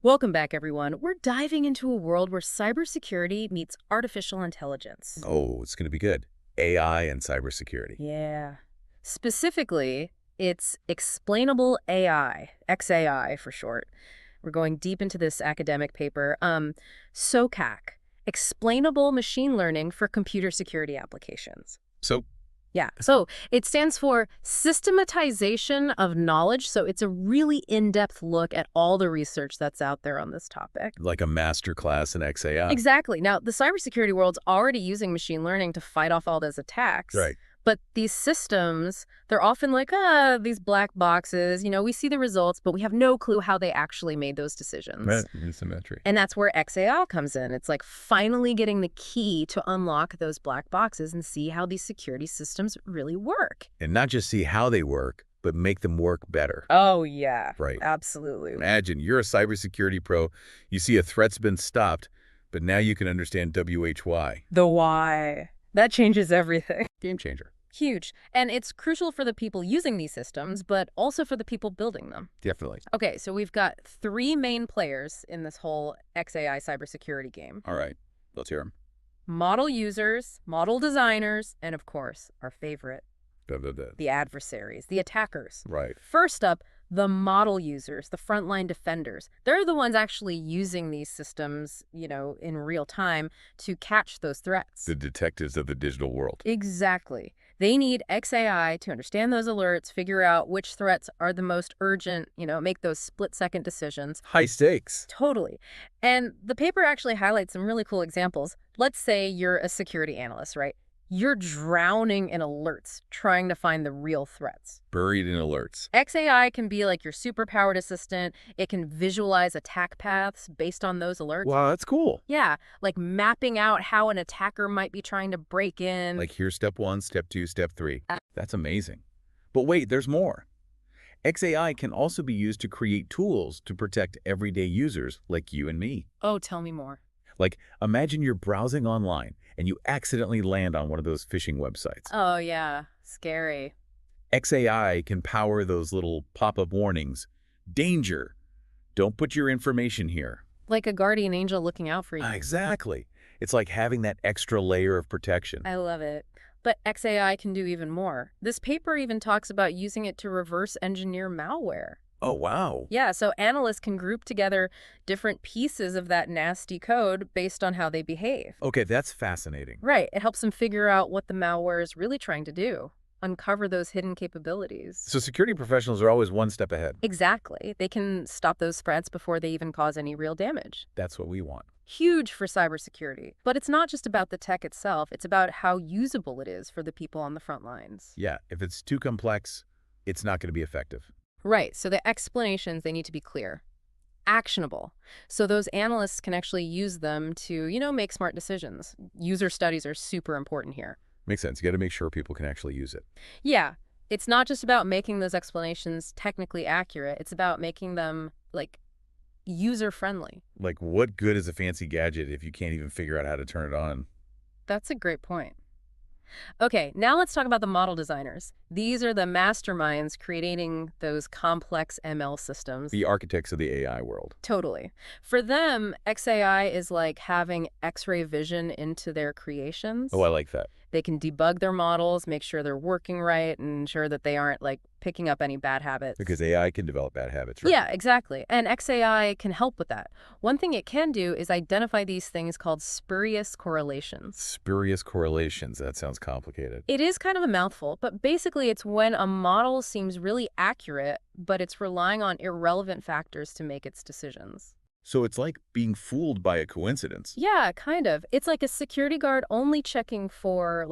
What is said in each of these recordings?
Welcome back, everyone. We're diving into a world where cybersecurity meets artificial intelligence. Oh, it's going to be good. AI and cybersecurity. Yeah. Specifically, it's Explainable AI, XAI for short. We're going deep into this academic paper. SoC, Explainable Machine Learning for Computer Security Applications. So, Yeah, so it stands for systematization of knowledge. So it's a really in-depth look at all the research that's out there on this topic. like a master class in XAI. Exactly. Now, the cybersecurity world's already using machine learning to fight off all those attacks. Right. But these systems, they're often like, these black boxes. We see the results, but we have no clue how they actually made those decisions. Right. Asymmetry. And that's where XAI comes in. It's like finally getting the key to unlock those black boxes and see how these security systems really work. And not just see how they work, but make them work better. Oh, yeah. Right. Absolutely. Imagine you're a cybersecurity pro. You see a threat's been stopped, but now you can understand WHY. The why. That changes everything. Game changer. Huge. And it's crucial for the people using these systems, but also for the people building them. Definitely. Okay, so we've got three main players in this whole XAI cybersecurity game. All right. Let's hear them. Model users, model designers, and of course, our favorite, the adversaries, the attackers. Right. First up, the model users, the frontline defenders. They're the ones actually using these systems, in real time to catch those threats. The detectives of the digital world. Exactly. They need XAI to understand those alerts, figure out which threats are the most urgent, make those split-second decisions. High stakes. Totally. And the paper actually highlights some really cool examples. Let's say you're a security analyst, right? You're drowning in alerts, trying to find the real threats. Buried in alerts. XAI can be like your superpowered assistant. It can visualize attack paths based on those alerts. Wow, that's cool. Yeah, like mapping out how an attacker might be trying to break in. Like here's step 1, step 2, step 3. That's amazing. But wait, there's more. XAI can also be used to create tools to protect everyday users like you and me. Oh, tell me more. Like, imagine you're browsing online and you accidentally land on one of those phishing websites. Oh, yeah. Scary. XAI can power those little pop-up warnings. Danger! Don't put your information here. Like a guardian angel looking out for you. Exactly. It's like having that extra layer of protection. I love it. But XAI can do even more. This paper even talks about using it to reverse engineer malware. Oh, wow. Yeah, so analysts can group together different pieces of that nasty code based on how they behave. Okay, that's fascinating. Right. It helps them figure out what the malware is really trying to do, uncover those hidden capabilities. So security professionals are always one step ahead. Exactly. They can stop those threats before they even cause any real damage. That's what we want. Huge for cybersecurity. But it's not just about the tech itself. It's about how usable it is for the people on the front lines. Yeah, if it's too complex, it's not going to be effective. Right. So the explanations, they need to be clear. Actionable. So those analysts can actually use them to, make smart decisions. User studies are super important here. Makes sense. You got to make sure people can actually use it. Yeah. It's not just about making those explanations technically accurate. It's about making them, user-friendly. Like, what good is a fancy gadget if you can't even figure out how to turn it on? That's a great point. Okay, now let's talk about the model designers. These are the masterminds creating those complex ML systems. The architects of the AI world. Totally. For them, XAI is like having X-ray vision into their creations. Oh, I like that. They can debug their models, make sure they're working right, and ensure that they aren't, picking up any bad habits. Because AI can develop bad habits, right? Yeah, exactly. And XAI can help with that. One thing it can do is identify these things called spurious correlations. Spurious correlations. That sounds complicated. It is kind of a mouthful, but basically it's when a model seems really accurate, but it's relying on irrelevant factors to make its decisions. So it's like being fooled by a coincidence. Yeah, kind of. It's like a security guard only checking for,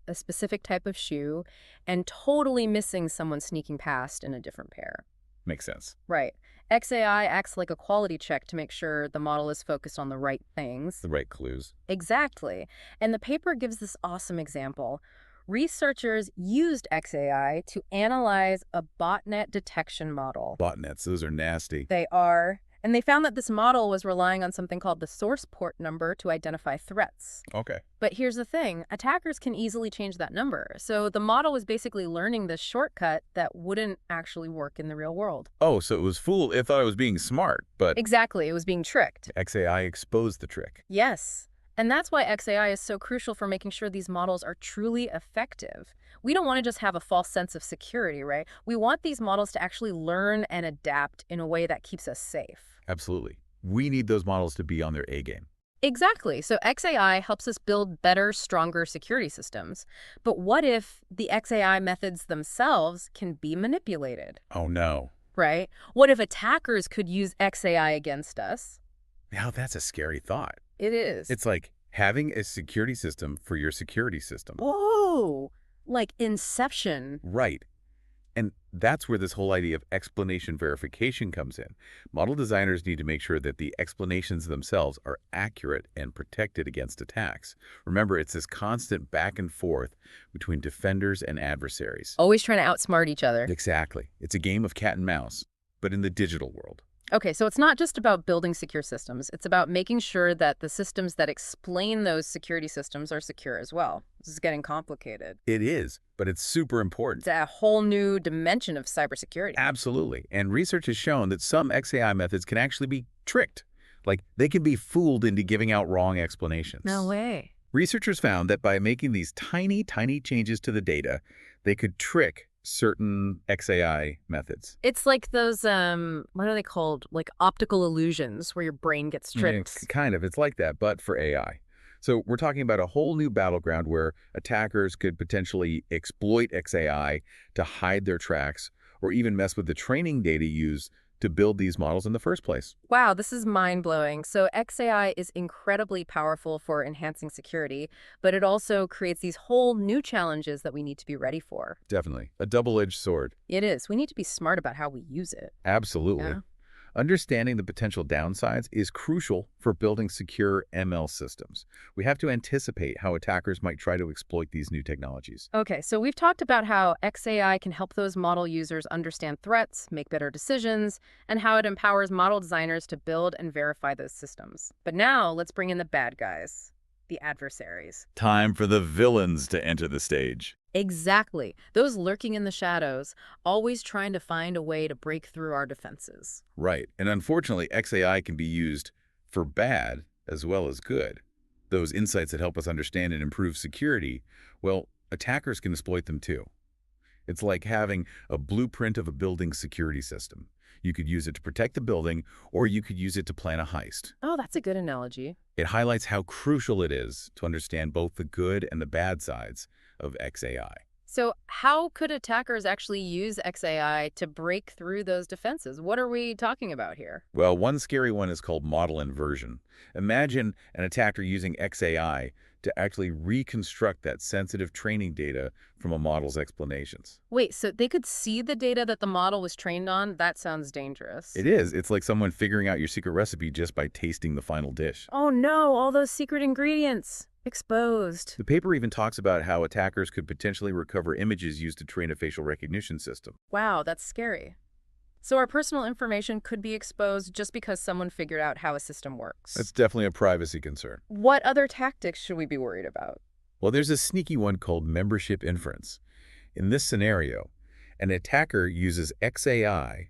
a specific type of shoe and totally missing someone sneaking past in a different pair. Makes sense. Right. XAI acts like a quality check to make sure the model is focused on the right things. The right clues. Exactly. And the paper gives this awesome example. Researchers used XAI to analyze a botnet detection model. Botnets, those are nasty. They are. And they found that this model was relying on something called the source port number to identify threats. Okay. But here's the thing, attackers can easily change that number. So the model was basically learning this shortcut that wouldn't actually work in the real world. Oh, so it thought it was being smart, but Exactly, it was being tricked. XAI exposed the trick. Yes. And that's why XAI is so crucial for making sure these models are truly effective. We don't want to just have a false sense of security, right? We want these models to actually learn and adapt in a way that keeps us safe. Absolutely. We need those models to be on their A game. Exactly. So XAI helps us build better, stronger security systems. But what if the XAI methods themselves can be manipulated, Oh, no. right? What if attackers could use XAI against us? Now that's a scary thought. It is. It's like having a security system for your security system. Whoa! Like Inception. Right. And that's where this whole idea of explanation verification comes in. Model designers need to make sure that the explanations themselves are accurate and protected against attacks. Remember, it's this constant back and forth between defenders and adversaries. Always trying to outsmart each other. Exactly. It's a game of cat and mouse, but in the digital world. Okay, so it's not just about building secure systems. It's about making sure that the systems that explain those security systems are secure as well. This is getting complicated. It is, but it's super important. It's a whole new dimension of cybersecurity. Absolutely. And research has shown that some XAI methods can actually be tricked. Like, they can be fooled into giving out wrong explanations. No way. Researchers found that by making these tiny, tiny changes to the data, they could trick certain XAI methods. It's like those, what are they called? Like optical illusions where your brain gets tricked. Kind of. It's like that, but for AI. So we're talking about a whole new battleground where attackers could potentially exploit XAI to hide their tracks or even mess with the training data used to build these models in the first place. Wow, this is mind-blowing. So XAI is incredibly powerful for enhancing security, but it also creates these whole new challenges that we need to be ready for. Definitely. A double-edged sword. It is. We need to be smart about how we use it. Absolutely. Yeah. Understanding the potential downsides is crucial for building secure ML systems. We have to anticipate how attackers might try to exploit these new technologies. Okay, so we've talked about how XAI can help those model users understand threats, make better decisions, and how it empowers model designers to build and verify those systems. But now let's bring in the bad guys, the adversaries. Time for the villains to enter the stage. Exactly. Those lurking in the shadows, always trying to find a way to break through our defenses. Right. And unfortunately, XAI can be used for bad as well as good. Those insights that help us understand and improve security, well, attackers can exploit them too. It's like having a blueprint of a building security system. You could use it to protect the building, or you could use it to plan a heist. Oh, that's a good analogy. It highlights how crucial it is to understand both the good and the bad sides of XAI. So how could attackers actually use XAI to break through those defenses? What are we talking about here? Well, one scary one is called model inversion. Imagine an attacker using XAI to actually reconstruct that sensitive training data from a model's explanations. Wait, so they could see the data that the model was trained on? That sounds dangerous. It is. It's like someone figuring out your secret recipe just by tasting the final dish. Oh no, all those secret ingredients exposed. The paper even talks about how attackers could potentially recover images used to train a facial recognition system. Wow, that's scary. So our personal information could be exposed just because someone figured out how a system works. That's definitely a privacy concern. What other tactics should we be worried about? Well, there's a sneaky one called membership inference. In this scenario, an attacker uses XAI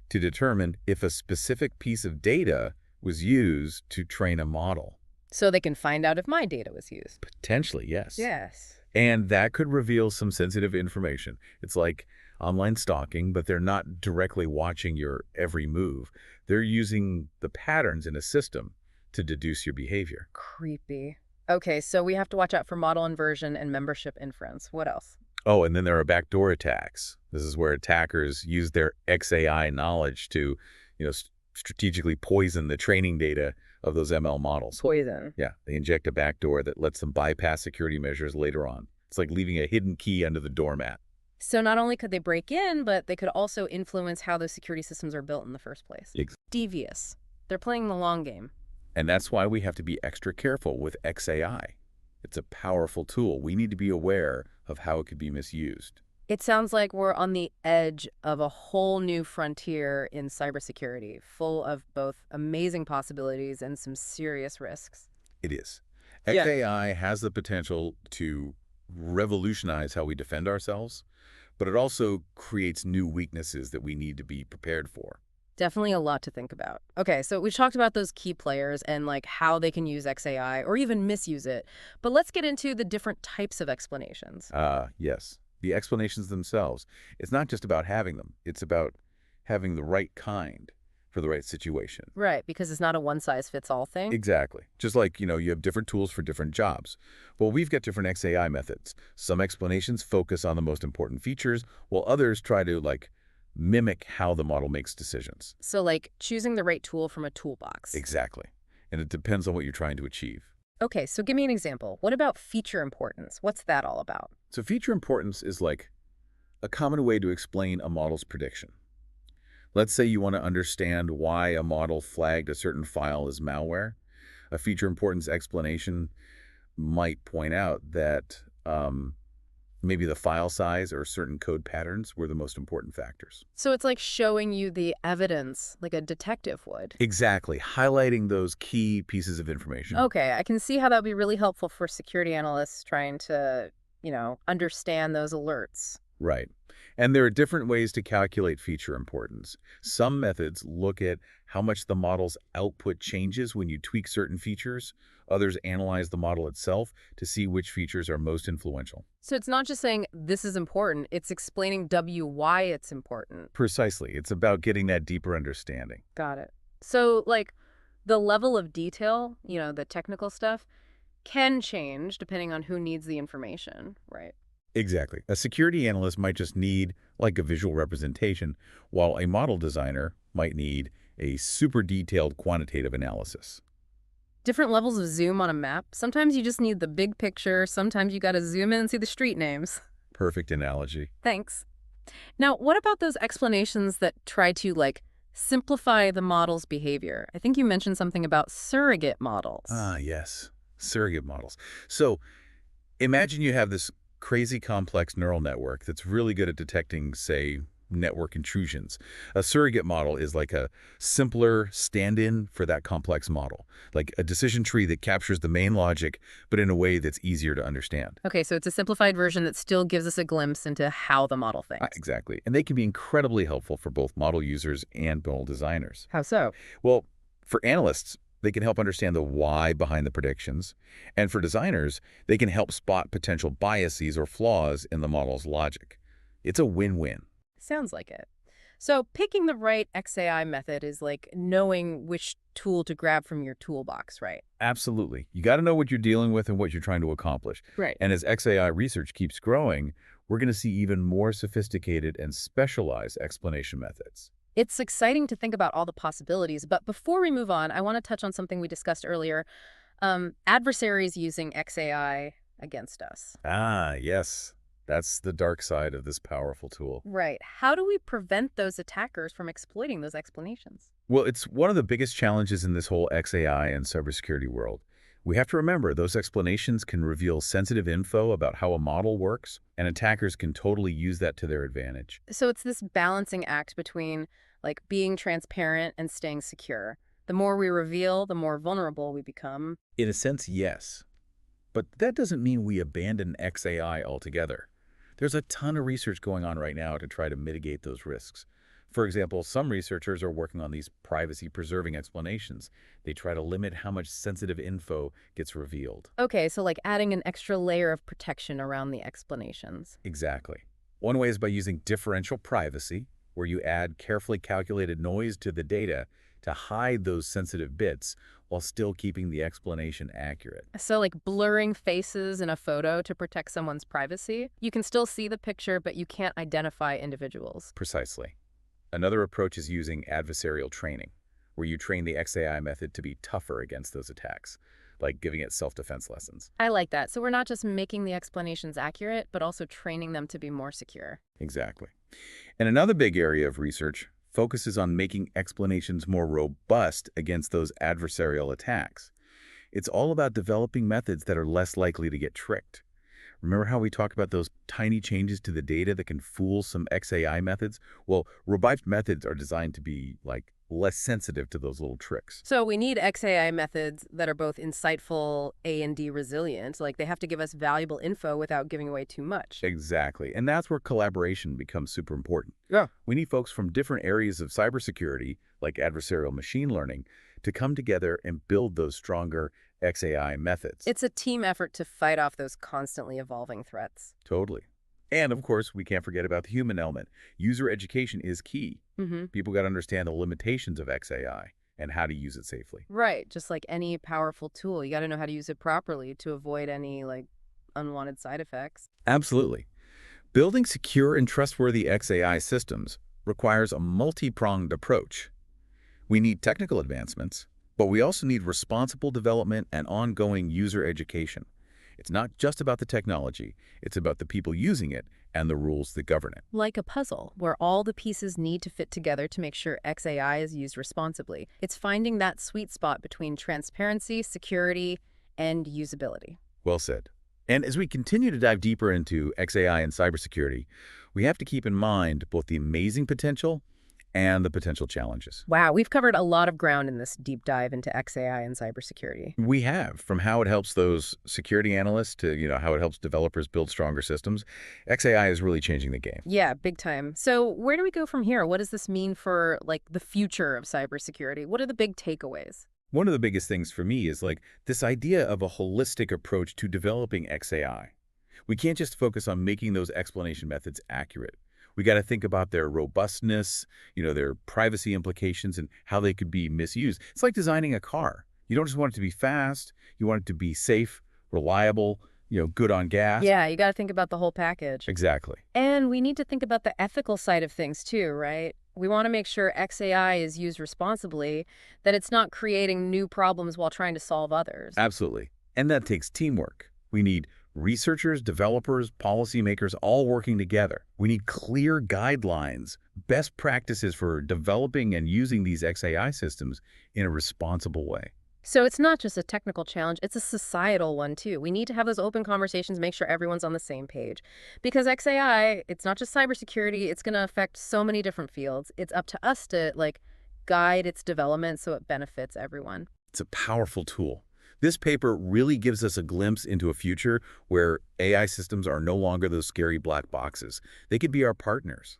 to determine if a specific piece of data was used to train a model. So they can find out if my data was used. Potentially, yes. Yes. And that could reveal some sensitive information. It's like online stalking, but they're not directly watching your every move. They're using the patterns in a system to deduce your behavior. Creepy. Okay, so we have to watch out for model inversion and membership inference. What else? Oh, and then there are backdoor attacks. This is where attackers use their XAI knowledge to, strategically poison the training data of those ML models. Poison. Yeah, they inject a backdoor that lets them bypass security measures later on. It's like leaving a hidden key under the doormat. So not only could they break in, but they could also influence how those security systems are built in the first place. Devious. They're playing the long game. And that's why we have to be extra careful with XAI. It's a powerful tool. We need to be aware of how it could be misused. It sounds like we're on the edge of a whole new frontier in cybersecurity, full of both amazing possibilities and some serious risks. It is. Yeah. XAI has the potential to revolutionize how we defend ourselves, but it also creates new weaknesses that we need to be prepared for. Definitely a lot to think about. Okay, so we've talked about those key players and like how they can use XAI or even misuse it. But let's get into the different types of explanations. Yes. The explanations themselves. It's not just about having them. It's about having the right kind for the right situation. Right, because it's not a one-size-fits-all thing. Exactly. Just like, you have different tools for different jobs. Well, we've got different XAI methods. Some explanations focus on the most important features, while others try to, mimic how the model makes decisions. So like choosing the right tool from a toolbox. Exactly. And it depends on what you're trying to achieve. Okay, so give me an example. What about feature importance? What's that all about? So feature importance is like a common way to explain a model's prediction. Let's say you want to understand why a model flagged a certain file as malware. A feature importance explanation might point out that maybe the file size or certain code patterns were the most important factors. So it's like showing you the evidence like a detective would. Exactly, highlighting those key pieces of information. Okay, I can see how that would be really helpful for security analysts trying to, understand those alerts. Right. And there are different ways to calculate feature importance. Some methods look at how much the model's output changes when you tweak certain features. Others analyze the model itself to see which features are most influential. So it's not just saying this is important, it's explaining why it's important. Precisely. It's about getting that deeper understanding. Got it. So like the level of detail, the technical stuff, can change depending on who needs the information, right? Exactly. A security analyst might just need a visual representation, while a model designer might need a super detailed quantitative analysis. Different levels of zoom on a map. Sometimes you just need the big picture. Sometimes you got to zoom in and see the street names. Perfect analogy. Thanks. Now, what about those explanations that try to, simplify the model's behavior? I think you mentioned something about surrogate models. Yes. Surrogate models. So imagine you have this crazy complex neural network that's really good at detecting, say, network intrusions. A surrogate model is like a simpler stand-in for that complex model, like a decision tree that captures the main logic, but in a way that's easier to understand. Okay, so it's a simplified version that still gives us a glimpse into how the model thinks. Exactly. And they can be incredibly helpful for both model users and model designers. How so? Well, for analysts, they can help understand the why behind the predictions. And for designers, they can help spot potential biases or flaws in the model's logic. It's a win-win. Sounds like it. So picking the right XAI method is like knowing which tool to grab from your toolbox, right? Absolutely. You got to know what you're dealing with and what you're trying to accomplish. Right. And as XAI research keeps growing, we're going to see even more sophisticated and specialized explanation methods. It's exciting to think about all the possibilities, but before we move on, I want to touch on something we discussed earlier, adversaries using XAI against us. Yes. That's the dark side of this powerful tool. Right. How do we prevent those attackers from exploiting those explanations? Well, it's one of the biggest challenges in this whole XAI and cybersecurity world. We have to remember those explanations can reveal sensitive info about how a model works, and attackers can totally use that to their advantage. So it's this balancing act between being transparent and staying secure. The more we reveal, the more vulnerable we become. In a sense, yes. But that doesn't mean we abandon XAI altogether. There's a ton of research going on right now to try to mitigate those risks. For example, some researchers are working on these privacy-preserving explanations. They try to limit how much sensitive info gets revealed. Okay, so adding an extra layer of protection around the explanations. Exactly. One way is by using differential privacy, where you add carefully calculated noise to the data to hide those sensitive bits while still keeping the explanation accurate. So blurring faces in a photo to protect someone's privacy. You can still see the picture, but you can't identify individuals. Precisely. Another approach is using adversarial training, where you train the XAI method to be tougher against those attacks, like giving it self-defense lessons. I like that. So we're not just making the explanations accurate, but also training them to be more secure. Exactly. And another big area of research focuses on making explanations more robust against those adversarial attacks. It's all about developing methods that are less likely to get tricked. Remember how we talked about those tiny changes to the data that can fool some XAI methods? Well, robust methods are designed to be, like, less sensitive to those little tricks. So we need XAI methods that are both insightful and resilient. Like they have to give us valuable info without giving away too much. Exactly. And that's where collaboration becomes super important. Yeah. We need folks from different areas of cybersecurity, like adversarial machine learning, to come together and build those stronger XAI methods. It's a team effort to fight off those constantly evolving threats. Totally. And of course, we can't forget about the human element. User education is key. Mm-hmm. People got to understand the limitations of XAI and how to use it safely. Right. Just like any powerful tool, you got to know how to use it properly to avoid any like unwanted side effects. Absolutely. Building secure and trustworthy XAI systems requires a multi-pronged approach. We need technical advancements, but we also need responsible development and ongoing user education. It's not just about the technology, it's about the people using it and the rules that govern it. Like a puzzle, where all the pieces need to fit together to make sure XAI is used responsibly. It's finding that sweet spot between transparency, security, and usability. Well said. And as we continue to dive deeper into XAI and cybersecurity, we have to keep in mind both the amazing potential and the potential challenges. Wow, we've covered a lot of ground in this deep dive into XAI and cybersecurity. We have, from how it helps those security analysts to, how it helps developers build stronger systems. XAI is really changing the game. Yeah, big time. So where do we go from here? What does this mean for like the future of cybersecurity? What are the big takeaways? One of the biggest things for me is like this idea of a holistic approach to developing XAI. We can't just focus on making those explanation methods accurate. We got to think about their robustness, their privacy implications and how they could be misused. It's like designing a car. You don't just want it to be fast, you want it to be safe, reliable, good on gas. Yeah, you got to think about the whole package. Exactly. And we need to think about the ethical side of things too, right? We want to make sure XAI is used responsibly, that it's not creating new problems while trying to solve others. Absolutely. And that takes teamwork. We need researchers, developers, policymakers all working together. We need clear guidelines, best practices for developing and using these XAI systems in a responsible way. So it's not just a technical challenge, it's a societal one too. We need to have those open conversations, make sure everyone's on the same page. Because XAI, it's not just cybersecurity, it's going to affect so many different fields. It's up to us to guide its development so it benefits everyone. It's a powerful tool. This paper really gives us a glimpse into a future where AI systems are no longer those scary black boxes. They could be our partners.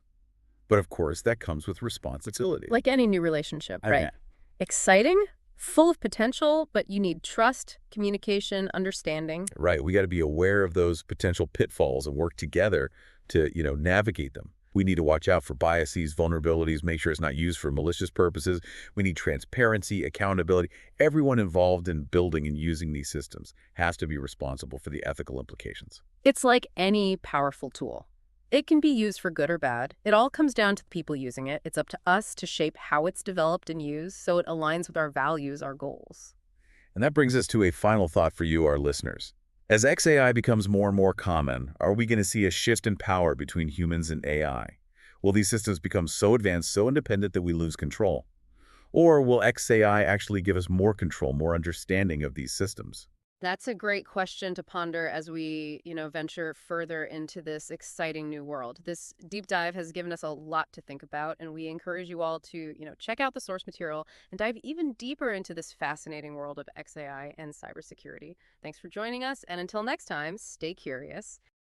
But of course, that comes with responsibility. Like any new relationship, I right? mean, Exciting, full of potential, but you need trust, communication, understanding. right. We got to be aware of those potential pitfalls and work together to, navigate them. We need to watch out for biases, vulnerabilities, make sure it's not used for malicious purposes. We need transparency, accountability. Everyone involved in building and using these systems has to be responsible for the ethical implications. It's like any powerful tool. It can be used for good or bad. It all comes down to the people using it. It's up to us to shape how it's developed and used so it aligns with our values, our goals. And that brings us to a final thought for you, our listeners. As XAI becomes more and more common, are we going to see a shift in power between humans and AI? Will these systems become so advanced, so independent that we lose control? Or will XAI actually give us more control, more understanding of these systems? That's a great question to ponder as we, venture further into this exciting new world. This deep dive has given us a lot to think about, and we encourage you all to, check out the source material and dive even deeper into this fascinating world of XAI and cybersecurity. Thanks for joining us, and until next time, stay curious.